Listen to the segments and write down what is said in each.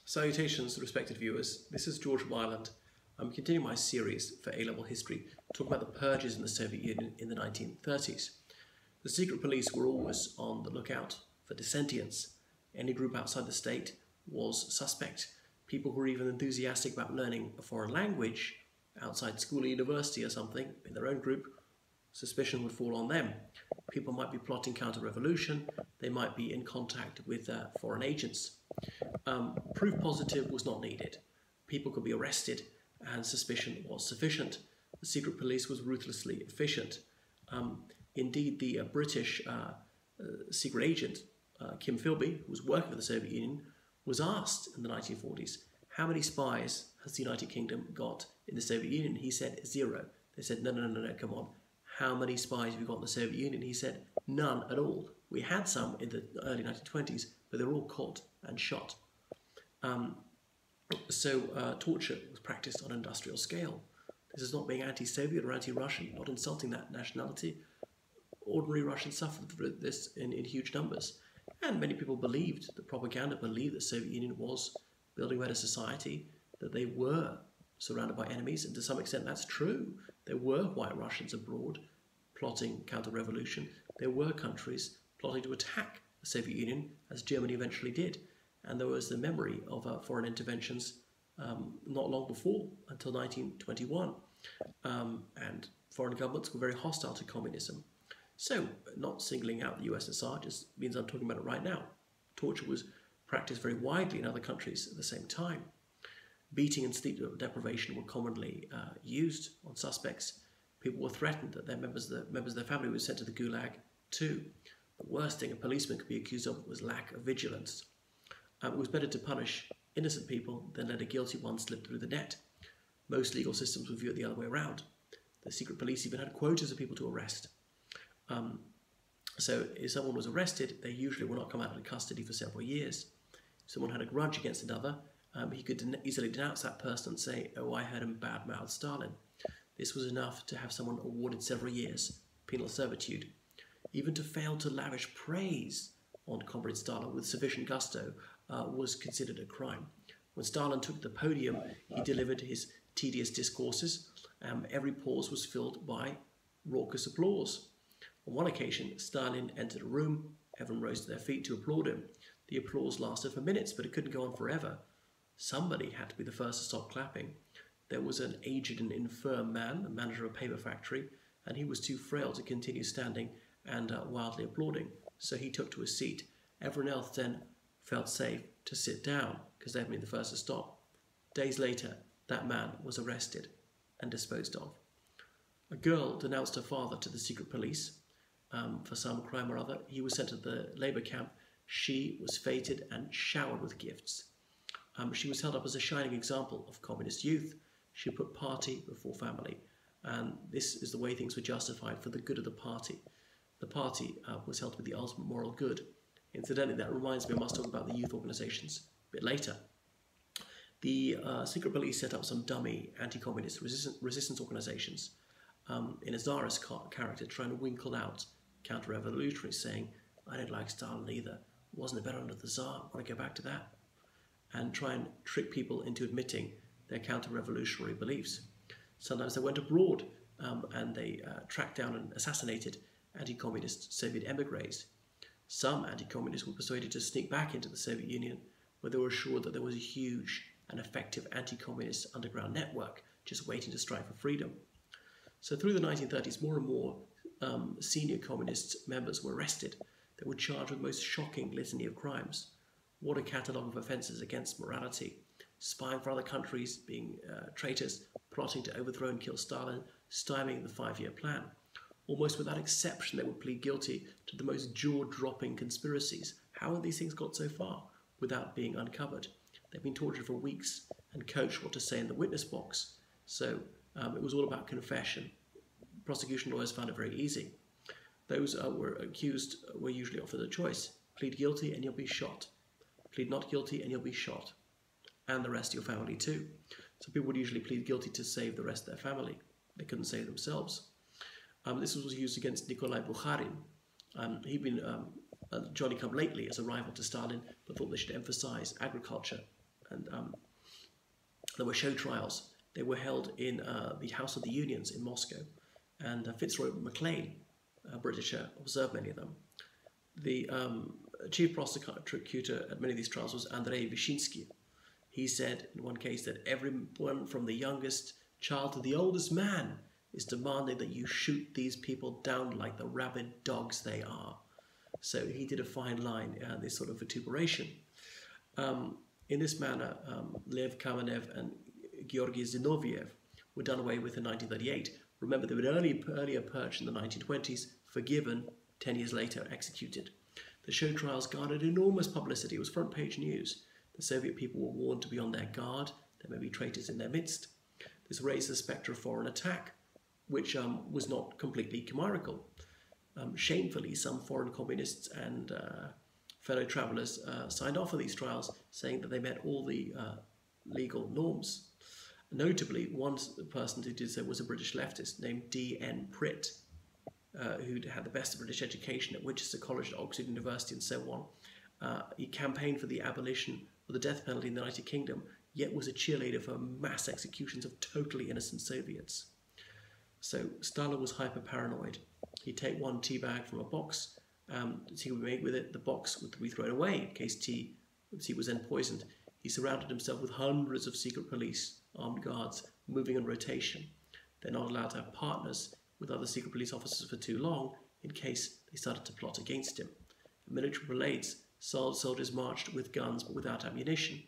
Salutations, respected viewers. This is George from Ireland. I'm continuing my series for A-level history, talking about the Purges in the Soviet Union in the 1930s. The secret police were always on the lookout for dissentients. Any group outside the state was suspect. People who were even enthusiastic about learning a foreign language outside school or university or something in their own group, suspicion would fall on them. People might be plotting counter-revolution. They might be in contact with foreign agents. Proof positive was not needed. People could be arrested and suspicion was sufficient. The secret police was ruthlessly efficient. Indeed, the British secret agent, Kim Philby, who was working for the Soviet Union, was asked in the 1940s, how many spies has the United Kingdom got in the Soviet Union? He said 0. They said, no, come on. How many spies have you got in the Soviet Union? He said, none at all. We had some in the early 1920s, but they were all caught and shot. Torture was practiced on an industrial scale. This is not being anti-Soviet or anti-Russian, not insulting that nationality. Ordinary Russians suffered this in huge numbers. And many people believed, the propaganda believed that the Soviet Union was building a better society, that they were surrounded by enemies, and to some extent that's true. There were white Russians abroad plotting counter-revolution. There were countries plotting to attack the Soviet Union, as Germany eventually did. And there was the memory of foreign interventions not long before, until 1921. And foreign governments were very hostile to communism. So, not singling out the USSR just means I'm talking about it right now. Torture was practiced very widely in other countries at the same time. Beating and sleep deprivation were commonly used on suspects. People were threatened that their members of their family were sent to the Gulag too. The worst thing a policeman could be accused of was lack of vigilance. It was better to punish innocent people than let a guilty one slip through the net. Most legal systems would view it the other way around. The secret police even had quotas of people to arrest. So if someone was arrested, they usually would not come out of custody for several years. If someone had a grudge against another, he could easily denounce that person and say, oh, I heard him badmouth Stalin. This was enough to have someone awarded several years, penal servitude. Even to fail to lavish praise on Comrade Stalin with sufficient gusto was considered a crime. When Stalin took the podium, he delivered his tedious discourses. Every pause was filled by raucous applause. On one occasion, Stalin entered a room. Everyone rose to their feet to applaud him. The applause lasted for minutes, but it couldn't go on forever. Somebody had to be the first to stop clapping. There was an aged and infirm man, the manager of a paper factory, and he was too frail to continue standing and wildly applauding, so he took to his seat. Everyone else then felt safe to sit down because they had been the first to stop. Days later, that man was arrested and disposed of. A girl denounced her father to the secret police for some crime or other. He was sent to the labour camp. She was feted and showered with gifts. She was held up as a shining example of communist youth. She put party before family, and this is the way things were justified for the good of the party. The party was held to be the ultimate moral good. Incidentally, that reminds me I must talk about the youth organisations a bit later. The secret police set up some dummy anti-communist resistance organisations in a czarist character, trying to winkle out counter-revolutionaries, saying, I don't like Stalin either. Wasn't it better under the Tsar? I want to go back to that. And try and trick people into admitting their counter-revolutionary beliefs. Sometimes they went abroad and they tracked down and assassinated anti-communist Soviet emigres. Some anti-communists were persuaded to sneak back into the Soviet Union, where they were assured that there was a huge and effective anti-communist underground network just waiting to strike for freedom. So through the 1930s, more and more senior communist members were arrested. They were charged with the most shocking litany of crimes. What a catalogue of offences against morality. Spying for other countries, being traitors, plotting to overthrow and kill Stalin, stymieing the 5-year plan. Almost without exception, they would plead guilty to the most jaw-dropping conspiracies. How have these things got so far without being uncovered? They've been tortured for weeks and coached what to say in the witness box. So it was all about confession. Prosecution lawyers found it very easy. Those who were accused were usually offered a choice. Plead guilty and you'll be shot. Plead not guilty and you'll be shot. And the rest of your family too. So people would usually plead guilty to save the rest of their family. They couldn't save themselves. This was used against Nikolai Bukharin. He'd been Johnny-come-lately as a rival to Stalin, but thought they should emphasize agriculture And there were show trials. They were held in the House of the Unions in Moscow, and Fitzroy MacLean, a Britisher, observed many of them. The chief prosecutor at many of these trials was Andrei Vyshinsky. He said in one case that everyone from the youngest child to the oldest man is demanding that you shoot these people down like the rabid dogs they are. So he did a fine line, this sort of vituperation. In this manner, Lev Kamenev and Georgy Zinoviev were done away with in 1938. Remember, they were earlier purged in the 1920s, forgiven, 10 years later executed. The show trials garnered enormous publicity. It was front page news. The Soviet people were warned to be on their guard. There may be traitors in their midst. This raised the spectre of foreign attack, which was not completely chimerical. Shamefully, some foreign communists and fellow travellers signed off on these trials, saying that they met all the legal norms. Notably, one person who did so was a British leftist named D.N. Pritt, who had the best of British education at Winchester College, at Oxford University, and so on. He campaigned for the abolition of the death penalty in the United Kingdom, yet was a cheerleader for mass executions of totally innocent Soviets. So Stalin was hyper-paranoid. He'd take one tea bag from a box, tea would be made with it, the box would be thrown away in case tea was then poisoned. He surrounded himself with hundreds of secret police, armed guards, moving in rotation. They're not allowed to have partners with other secret police officers for too long, in case they started to plot against him. In military parades, soldiers marched with guns but without ammunition.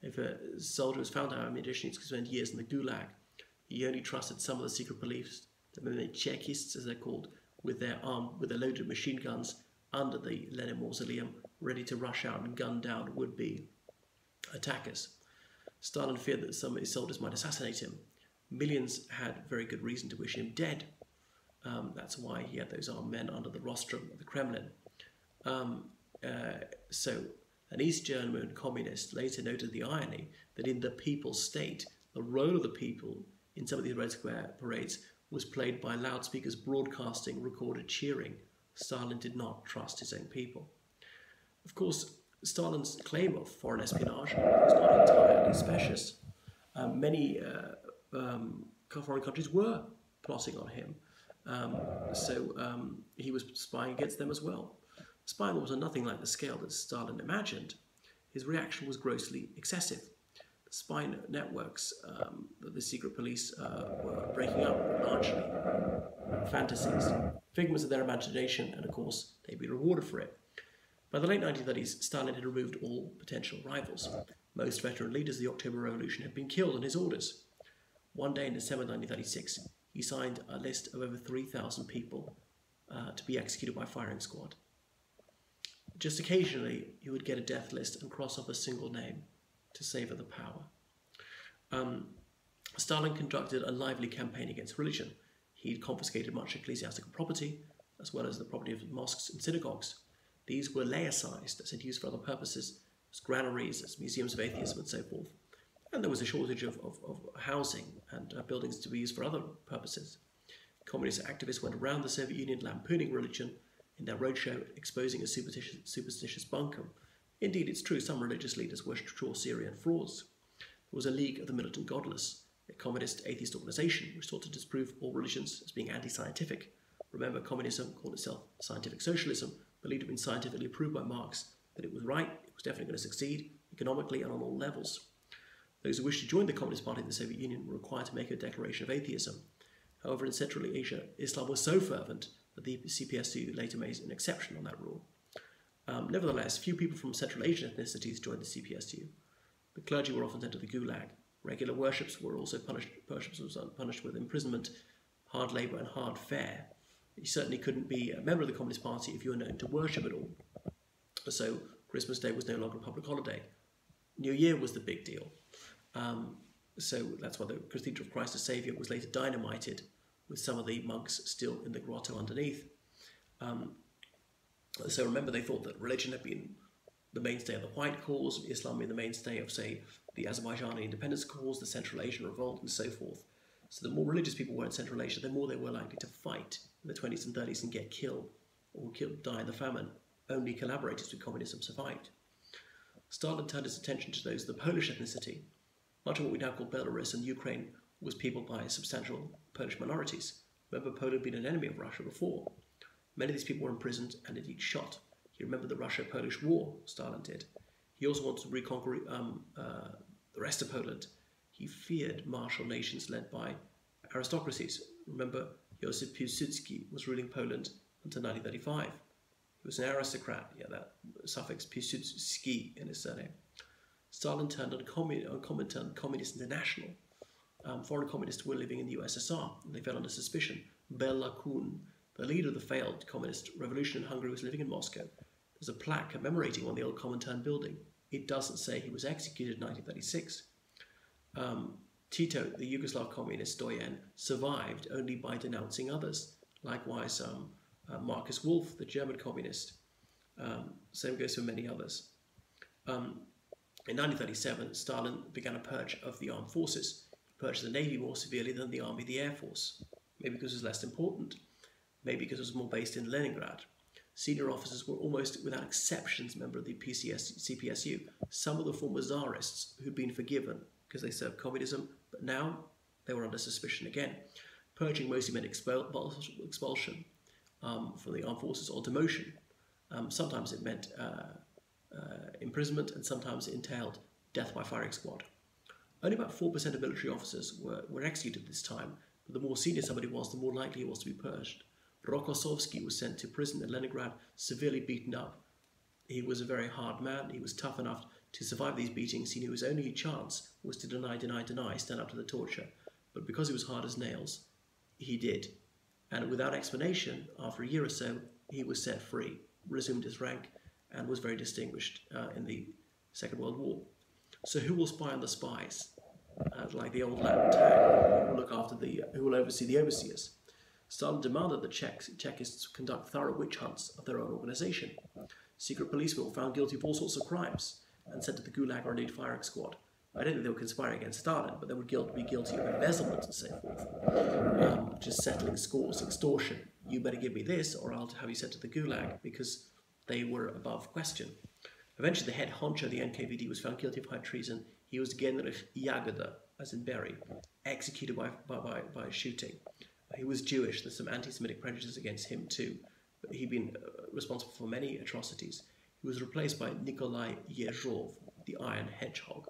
If a soldier was found to have ammunition, he could spend years in the gulag. He only trusted some of the secret police, the Chekists as they're called, with their loaded machine guns under the Lenin mausoleum, ready to rush out and gun down would-be attackers. Stalin feared that some of his soldiers might assassinate him. Millions had very good reason to wish him dead. That's why he had those armed men under the rostrum of the Kremlin. So an East German communist later noted the irony that in the People's State, the role of the people in some of these Red Square parades was played by loudspeakers broadcasting recorded cheering. Stalin did not trust his own people. Of course, Stalin's claim of foreign espionage was not entirely specious. Many foreign countries were plotting on him, so he was spying against them as well. Spying was on nothing like the scale that Stalin imagined. His reaction was grossly excessive. The spy networks that the secret police were breaking up were largely fantasies, figments of their imagination, and of course they'd be rewarded for it. By the late 1930s, Stalin had removed all potential rivals. Most veteran leaders of the October Revolution had been killed on his orders. One day in December 1936, he signed a list of over 3,000 people to be executed by firing squad. Just occasionally, he would get a death list and cross off a single name to savour the power. Stalin conducted a lively campaign against religion. He'd confiscated much ecclesiastical property, as well as the property of mosques and synagogues. These were laicized, as had used for other purposes, as granaries, as museums of atheism, and so forth. And there was a shortage of housing and buildings to be used for other purposes. Communist activists went around the Soviet Union lampooning religion in their roadshow, exposing a superstitious bunkum. Indeed, it's true, some religious leaders were true Syrian frauds. There was a League of the Militant Godless, a communist atheist organization which sought to disprove all religions as being anti-scientific. Remember, communism called itself scientific socialism, believed it had been scientifically proved by Marx that it was right, it was definitely going to succeed, economically and on all levels. Those who wished to join the Communist Party of the Soviet Union were required to make a declaration of atheism. However, in Central Asia, Islam was so fervent that the CPSU later made an exception on that rule. Nevertheless, few people from Central Asian ethnicities joined the CPSU. The clergy were often sent to the Gulag. Regular worships were also punished with imprisonment, hard labour and hard fare. You certainly couldn't be a member of the Communist Party if you were known to worship at all. So Christmas Day was no longer a public holiday. New Year was the big deal. So that's why the Cathedral of Christ the Saviour was later dynamited, with some of the monks still in the grotto underneath. So remember, they thought that religion had been the mainstay of the white cause, Islam being the mainstay of, say, the Azerbaijani independence cause, the Central Asian revolt, and so forth. So the more religious people were in Central Asia, the more they were likely to fight in the 20s and 30s and get killed or die in the famine. Only collaborators with communism survived. Stalin turned his attention to those of the Polish ethnicity. Much of what we now call Belarus and Ukraine was peopled by substantial Polish minorities. Remember, Poland had been an enemy of Russia before. Many of these people were imprisoned and indeed shot. He remembered the Russia-Polish War, Stalin did. He also wanted to reconquer the rest of Poland. He feared martial nations led by aristocracies. Remember, Josip Piłsudski was ruling Poland until 1935. He was an aristocrat, that suffix Piłsudski in his surname. Stalin turned on Communist International. Foreign communists were living in the USSR, and they fell under suspicion. Bela Kun, the leader of the failed communist revolution in Hungary, was living in Moscow. There's a plaque commemorating on the old Comintern building. It doesn't say he was executed in 1936. Tito, the Yugoslav communist doyen, survived only by denouncing others. Likewise, Marcus Wolf, the German communist. Same goes for many others. In 1937, Stalin began a purge of the armed forces. He purged the Navy more severely than the Army, the Air Force. Maybe because it was less important. Maybe because it was more based in Leningrad. Senior officers were almost without exceptions members of the CPSU. Some of the former czarists who'd been forgiven because they served communism, but now they were under suspicion again. Purging mostly meant expulsion from the armed forces or demotion. Sometimes it meant imprisonment, and sometimes it entailed death by firing squad. Only about 4% of military officers were executed this time, but the more senior somebody was, the more likely he was to be purged. Rokossovsky was sent to prison in Leningrad, severely beaten up. He was a very hard man. He was tough enough to survive these beatings. He knew his only chance was to deny, stand up to the torture. But because he was hard as nails, he did. And without explanation, after a year or so, he was set free, resumed his rank, and was very distinguished in the Second World War. So who will spy on the spies? Like the old Latin tag, who will oversee the overseers? Stalin demanded that Czechists conduct thorough witch hunts of their own organization. Secret policemen were found guilty of all sorts of crimes and sent to the Gulag or indeed firing squad. I don't think they were conspiring against Stalin, but they would be guilty of embezzlement and so forth. Just settling scores, extortion. You better give me this or I'll have you sent to the Gulag, because they were above question. Eventually the head honcho of the NKVD was found guilty of high treason. He was Genrich Jagoda, as in Berry, executed by shooting. He was Jewish. There's some anti-Semitic prejudice against him too, but he'd been responsible for many atrocities. He was replaced by Nikolai Yezhov, the Iron Hedgehog.